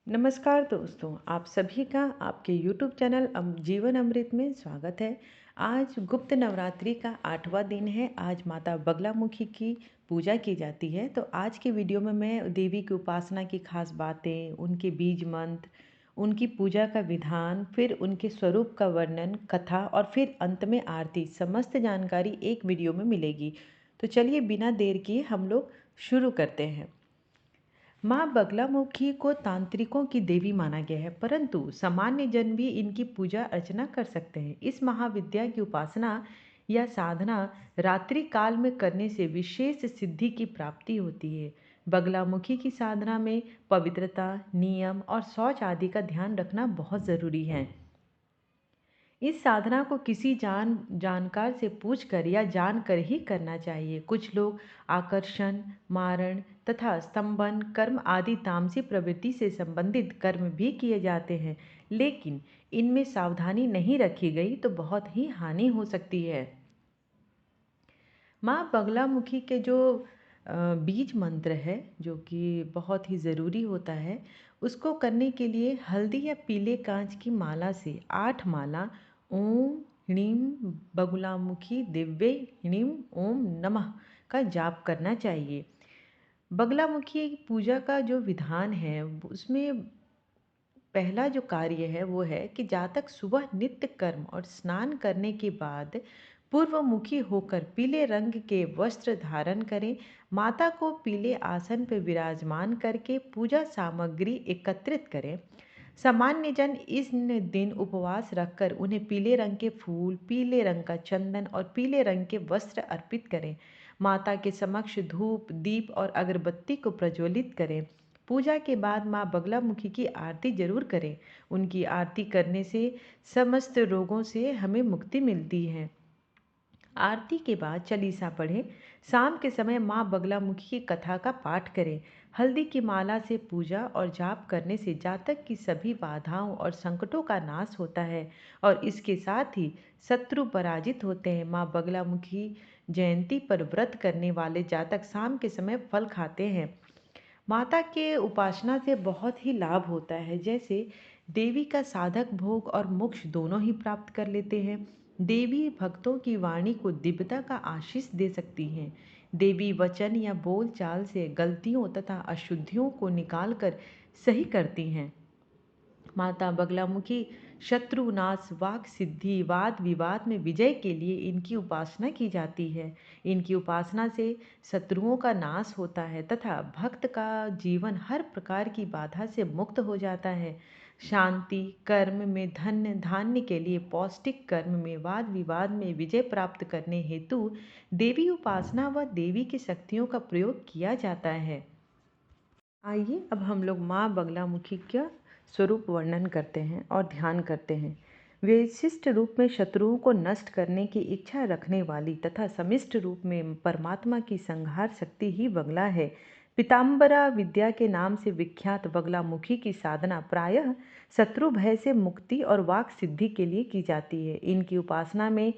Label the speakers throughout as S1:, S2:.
S1: नमस्कार दोस्तों, आप सभी का आपके YouTube चैनल जीवन अमृत में स्वागत है। आज गुप्त नवरात्रि का 8वां दिन है। आज माता बगलामुखी की पूजा की जाती है। तो आज की वीडियो में मैं देवी की उपासना की खास बातें, उनके बीज मंत्र, उनकी पूजा का विधान, फिर उनके स्वरूप का वर्णन, कथा और फिर अंत में आरती, समस्त जानकारी एक वीडियो में मिलेगी। तो चलिए बिना देर किए हम लोग शुरू करते हैं। माँ बगलामुखी को तांत्रिकों की देवी माना गया है, परंतु सामान्य जन भी इनकी पूजा अर्चना कर सकते हैं। इस महाविद्या की उपासना या साधना रात्रि काल में करने से विशेष सिद्धि की प्राप्ति होती है। बगलामुखी की साधना में पवित्रता, नियम और शौच आदि का ध्यान रखना बहुत जरूरी है। इस साधना को किसी जानकार से पूछकर या जानकर ही करना चाहिए। कुछ लोग आकर्षण, मारण तथा स्तंभन कर्म आदि तामसी प्रवृत्ति से संबंधित कर्म भी किए जाते हैं, लेकिन इनमें सावधानी नहीं रखी गई तो बहुत ही हानि हो सकती है। माँ बगलामुखी के जो बीज मंत्र है, जो कि बहुत ही ज़रूरी होता है, उसको करने के लिए हल्दी या पीले कांच की माला से 8 माला ओम ह्रीम बगलामुखी दिव्य ह्रीम ओम नमः का जाप करना चाहिए। बगलामुखी पूजा का जो विधान है उसमें पहला जो कार्य है वो है कि जातक सुबह नित्य कर्म और स्नान करने के बाद पूर्वमुखी होकर पीले रंग के वस्त्र धारण करें। माता को पीले आसन पर विराजमान करके पूजा सामग्री एकत्रित करें। सामान्य जन इस दिन उपवास रखकर उन्हें पीले रंग के फूल, पीले रंग का चंदन और पीले रंग के वस्त्र अर्पित करें। माता के समक्ष धूप, दीप और अगरबत्ती को प्रज्वलित करें। पूजा के बाद माँ बगलामुखी की आरती जरूर करें। उनकी आरती करने से समस्त रोगों से हमें मुक्ति मिलती है। आरती के बाद चालीसा पढ़ें। शाम के समय माँ बगलामुखी की कथा का पाठ करें। हल्दी की माला से पूजा और जाप करने से जातक की सभी बाधाओं और संकटों का नाश होता है और इसके साथ ही शत्रु पराजित होते हैं। माँ बगलामुखी जयंती पर व्रत करने वाले जातक शाम के समय फल खाते हैं। माता के उपासना से बहुत ही लाभ होता है, जैसे देवी का साधक भोग और मोक्ष दोनों ही प्राप्त कर लेते हैं। देवी भक्तों की वाणी को दिव्यता का आशीष दे सकती हैं। देवी वचन या बोल चाल से गलतियों तथा अशुद्धियों को निकालकर सही करती हैं। माता बगलामुखी शत्रुनाश, वाक सिद्धि, वाद विवाद में विजय के लिए इनकी उपासना की जाती है। इनकी उपासना से शत्रुओं का नाश होता है तथा भक्त का जीवन हर प्रकार की बाधा से मुक्त हो जाता है। शांति, कर्म में धन्य धान्य के लिए पौष्टिक, कर्म में वाद विवाद में विजय प्राप्त करने हेतु देवी उपासना व देवी की शक्तियों का प्रयोग किया जाता है। आइए अब हम लोग माँ बगलामुखी का स्वरूप वर्णन करते हैं और ध्यान करते हैं। विशिष्ट रूप में शत्रुओं को नष्ट करने की इच्छा रखने वाली तथा समिष्ट रूप में परमात्मा की संहार शक्ति ही बगला है। पीताम्बरा विद्या के नाम से विख्यात बगलामुखी की साधना प्रायः शत्रु भय से मुक्ति और वाक सिद्धि के लिए की जाती है। इनकी उपासना में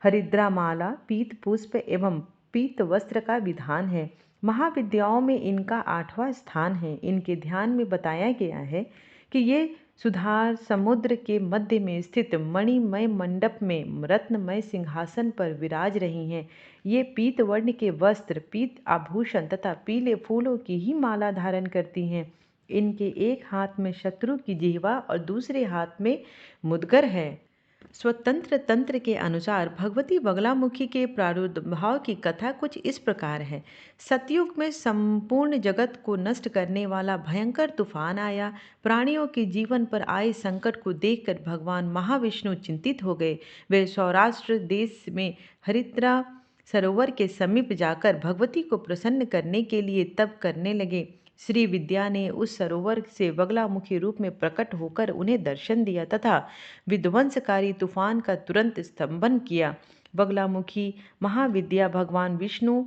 S1: हरिद्रा माला, पीत पुष्प एवं पीत वस्त्र का विधान है। महाविद्याओं में इनका 8वां स्थान है। इनके ध्यान में बताया गया है कि ये सुधार समुद्र के मध्य में स्थित मणिमय मंडप में रत्नमय सिंहासन पर विराज रही हैं। ये पीत वर्ण के वस्त्र, पीत आभूषण तथा पीले फूलों की ही माला धारण करती हैं। इनके एक हाथ में शत्रु की जिह्वा और दूसरे हाथ में मुदगर है। स्वतंत्र तंत्र के अनुसार भगवती बगलामुखी के प्रादुर्भाव की कथा कुछ इस प्रकार है। सतयुग में संपूर्ण जगत को नष्ट करने वाला भयंकर तूफान आया। प्राणियों के जीवन पर आए संकट को देखकर भगवान महाविष्णु चिंतित हो गए। वे सौराष्ट्र देश में हरिद्रा सरोवर के समीप जाकर भगवती को प्रसन्न करने के लिए तप करने लगे। श्री विद्या ने उस सरोवर से बगलामुखी रूप में प्रकट होकर उन्हें दर्शन दिया तथा विध्वंसकारी तूफान का तुरंत स्तंभन किया। बगलामुखी महाविद्या भगवान विष्णु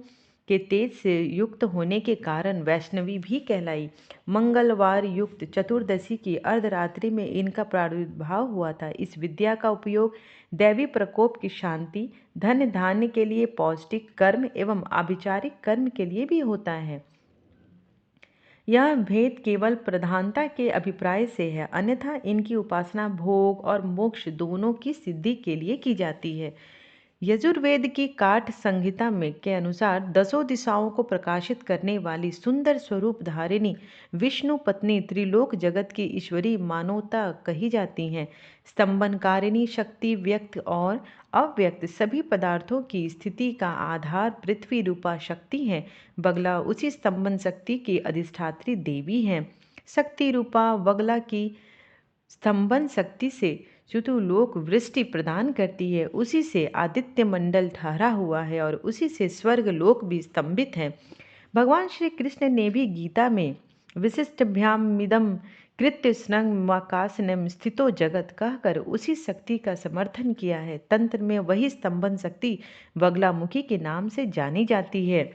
S1: के तेज से युक्त होने के कारण वैष्णवी भी कहलाई। मंगलवार युक्त चतुर्दशी की अर्धरात्रि में इनका प्रादुर्भाव हुआ था। इस विद्या का उपयोग दैवी प्रकोप की शांति, धन धान्य के लिए, पौष्टिक कर्म एवं आभिचारिक कर्म के लिए भी होता है। यह भेद केवल प्रधानता के अभिप्राय से है, अन्यथा इनकी उपासना भोग और मोक्ष दोनों की सिद्धि के लिए की जाती है। यजुर्वेद की काठ संहिता में के अनुसार दसों दिशाओं को प्रकाशित करने वाली सुंदर स्वरूप धारिणी विष्णु पत्नी त्रिलोक जगत की ईश्वरी मानवता कही जाती हैं। स्तंभनकारिणी शक्ति व्यक्त और अव्यक्त सभी पदार्थों की स्थिति का आधार पृथ्वी रूपा शक्ति है। बगला उसी स्तंभन शक्ति की अधिष्ठात्री देवी हैं। शक्ति रूपा बगला की स्तंभन शक्ति से चतुर्लोक वृष्टि प्रदान करती है, उसी से आदित्य मंडल ठहरा हुआ है और उसी से स्वर्ग लोक भी स्तंभित है। भगवान श्री कृष्ण ने भी गीता में विशिष्टभ्यामिदम कृत्य स्नग्माकाशनम स्थितो जगत कहकर उसी शक्ति का समर्थन किया है। तंत्र में वही स्तंभन शक्ति बगलामुखी के नाम से जानी जाती है।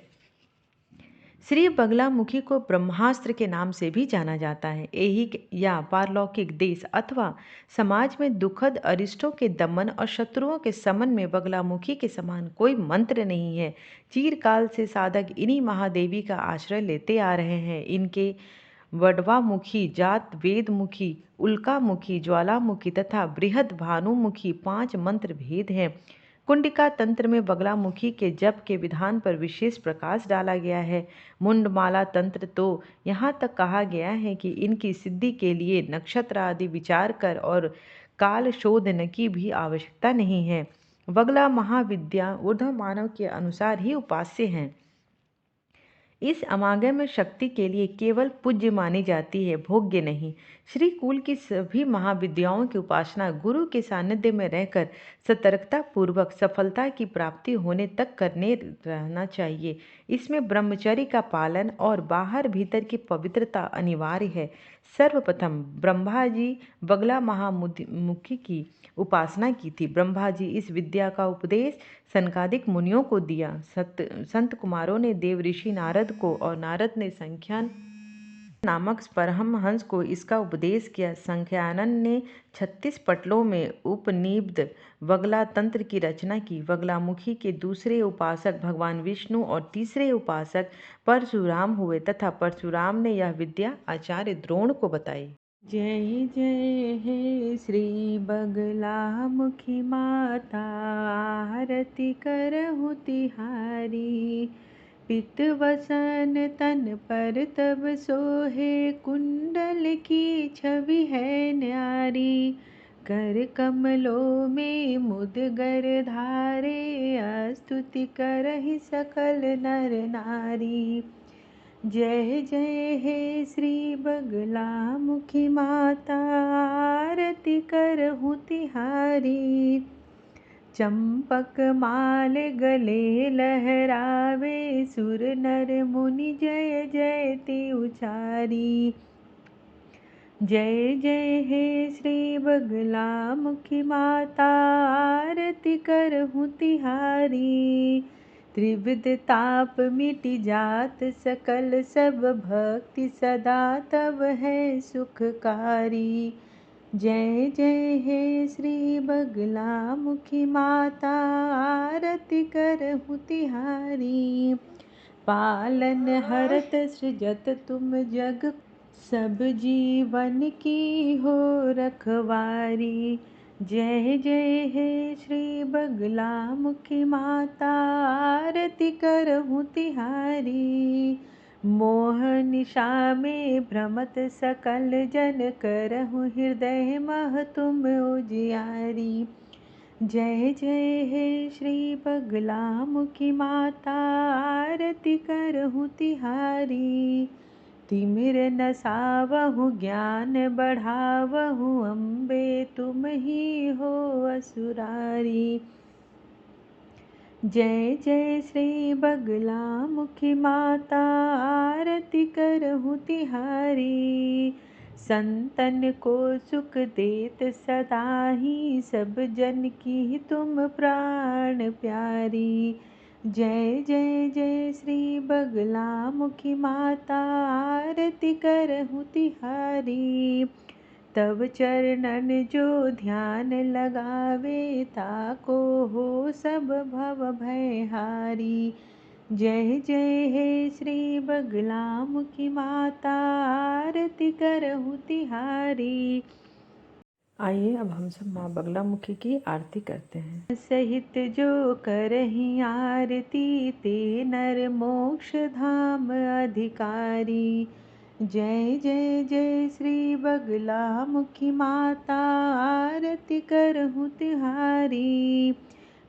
S1: श्री बगलामुखी को ब्रह्मास्त्र के नाम से भी जाना जाता है। ऐहिक या पारलौकिक देश अथवा समाज में दुखद अरिष्टों के दमन और शत्रुओं के समन में बगलामुखी के समान कोई मंत्र नहीं है। चीरकाल से साधक इन्हीं महादेवी का आश्रय लेते आ रहे हैं। इनके वडवामुखी, जात वेदमुखी, उल्कामुखी, ज्वालामुखी तथा बृहद भानुमुखी 5 मंत्र भेद हैं। कुंडिका तंत्र में बगलामुखी के जप के विधान पर विशेष प्रकाश डाला गया है। मुंडमाला तंत्र तो यहाँ तक कहा गया है कि इनकी सिद्धि के लिए नक्षत्र आदि विचार कर और काल शोधन की भी आवश्यकता नहीं है। बगला महाविद्या ऊर्ध्व मानव के अनुसार ही उपास्य हैं। इस अमागम शक्ति के लिए केवल पूज्य मानी जाती है, भोग्य नहीं। श्री कुल की सभी महाविद्याओं की उपासना गुरु के सानिध्य में रहकर सतर्कता पूर्वक सफलता की प्राप्ति होने तक करने रहना चाहिए। इसमें ब्रह्मचर्य का पालन और बाहर भीतर की पवित्रता अनिवार्य है। सर्वप्रथम ब्रह्मा जी बगला महामुखी की उपासना की थी। ब्रह्मा जी इस विद्या का उपदेश सनकादिक मुनियों को दिया। संत कुमारों ने देव ऋषि नारद को और नारद ने संख्यान नामक परमहंस को इसका उपदेश किया। संख्यानन ने 36 पटलों में उपनिबद्ध बगला तंत्र की रचना की। बगलामुखी के दूसरे उपासक भगवान विष्णु और तीसरे उपासक परशुराम हुए तथा परशुराम ने यह विद्या आचार्य द्रोण को बताई। जय जय हे श्री बगलामुखी माता, आरती करहु तिहारी। पित वसन तन पर तब सोहे, कुंडल की छवि है न्यारी। कर कमलों में मुदगर धारे, स्तुति करहि सकल नर नारी। जय जय हे श्री बगलामुखी माता, आरती करहु तिहारी। चंपक माल गले लहरावे, सुर नर मुनि जय जयति उचारी। जय जय हे श्री बगलामुखी माता, आरती करहु तिहारी। त्रिविध ताप मिटि जात सकल, सब भक्ति सदा तब है सुखकारी। जय जय हे श्री बगलामुखी माता, आरती करहु तिहारी। पालन हरत सृजत तुम जग, सब जीवन की हो रखवारी। जय जय हे श्री बगलामुखी माता, आरती करहु तिहारी। मोह निशा में भ्रमत सकल जन, करहु हृदय मह तुम उजियारी। जय जय हे श्री बगलामुखी माता, आरती करहु तिहारी। तिमिर नसावहु ज्ञान बढ़ावहु, अम्बे तुम ही हो असुरारी। जय जय श्री बगलामुखी माता, आरती करहु तिहारी। संतन को सुख देत सदा ही, सब जन की तुम प्राण प्यारी। जय जय जय श्री बगलामुखी माता, आरती करहु तिहारी। तब चरणन जो ध्यान लगावे, ताको हो सब भव भय हारी। जय जय हे श्री बगलामुखी माता, आरती करहूँ तिहारी। आइए अब हम सब माँ बगलामुखी की आरती करते हैं। सहित जो करहीं आरती, ते नर मोक्ष धाम अधिकारी। जय जय जय श्री बगलामुखी माता, आरती करहूँ तिहारी।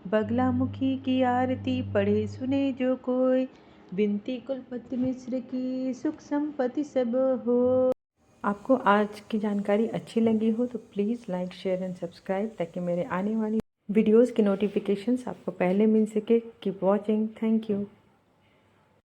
S1: बगलामुखी की आरती पढ़े सुने जो कोई, बिनती कुलपति मिश्र की सुख संपत्ति सब हो। आपको आज की जानकारी अच्छी लगी हो तो please like share and subscribe, ताकि मेरे आने वाली वीडियोस की नोटिफिकेशंस आपको पहले मिल सके। Keep watching. Thank you.